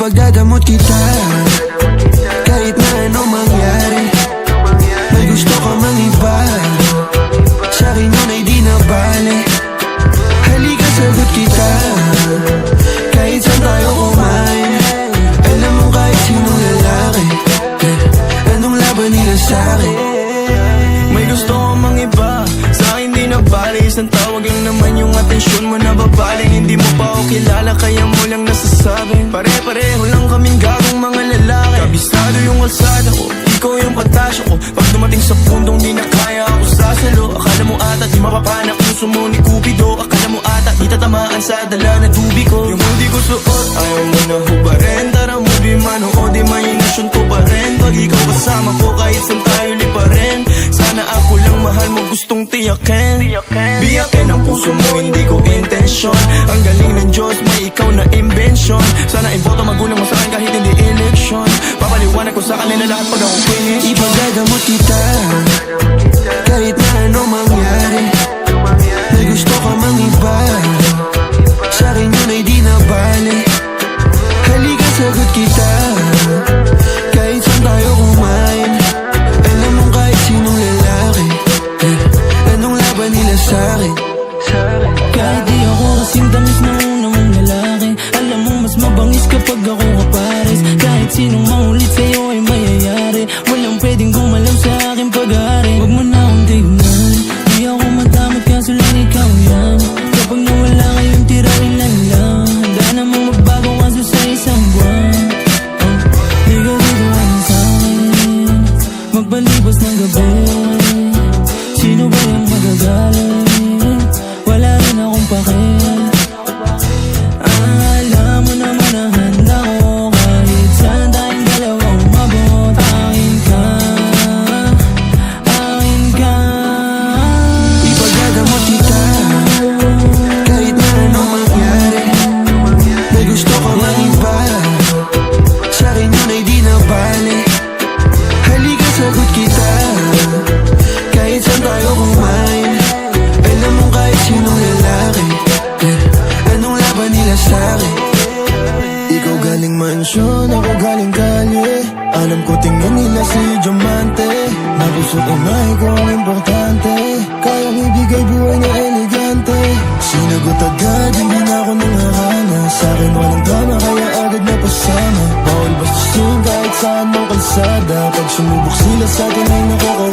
Ipagdadamot kita kahit na ano mangyari. May gusto ka mang iba, sa'kin yun ay di na bale. Halika sagot kita kahit saan tayo kumain. Alam mo kahit sinong lalaki, anong laban nila sa'kin. May gusto ko mang iba, sa'kin di na bale. Isang tawag lang naman yung atensyon mo na babaling. Hindi mo pa ako kilala kaya mo lang nasasabing pare-pareho lang kaming gagong mga lalaki. Kabisado yung kalsada ko, ikaw yung patasyo ko. Pag dumating sa pundong di na kaya ako sasalo. Akala mo ata di mapapana puso mo ni Cupido. Akala mo ata di tatamaan sa dala na tubig ko. Yung hindi ko suot ayaw mo na hubarin. Tara movie man o imagination ko pa rin. Pag ikaw kasama ko kahit saan tayo lipa rin. Sana ako lang mahal mo gustong tiyakin. Biyakin ang puso mo hindi ko intensyon. Ang galing ng Diyos may ikaw na invention. Sana iboto magulang mo sa akin kahit hindi election. Papaliwanag ko sa kanila lahat pag ako finish. Ipagdadamot kita kahit na ano mangyari. May gusto ka mang iba, sa'kin yun ay di na bale. Halika sagot kita kahit saan tayo kumain. Alam mo kahit sinong lalaki, anong laban nila sa'kin. Kahit di ako kasing tamis na una mong lalaki, alam mo mas mabangis kapag ako kapares. Kahit sinong maulit sa'yo ay mayayari. Walang pwedeng gumalaw sa aking pag-aari. Huwag mo na akong tignan, di ako madamot kaso lang ikaw yan. Kapag nawala kayong tira ilan lang, handa namang magbago kaso sa isang buwan. Di ka biguan sa'kin, magpalibas ng gabi. Sino ba yung magagaling? Wala rin akong pake. Alam mo naman na handa ko kahit saan tayong dalawa umabot. Akin ka, akin ka. Ipagdadamot kita kahit na ano mangyari. May gusto ka mang iba, sa'kin yun ay di na bale. Halika sagot kita kahit saan tayo kumain. Alam mo kahit sinong lalaki, anong laban nila sa'kin. Ikaw galing mansyon, ako galing kalye. Alam ko tingnan nila si Diamante. Napuso't inay ko ang importante. Kayang ibigay buhay na elegante. Sinagot agad, hindi na ako nangarana. Sa'kin walang drama, kaya agad na pasama. Bawal bastusin kahit saan mong kalsada. Pag sumubok sila sa'tin ay nakukuha.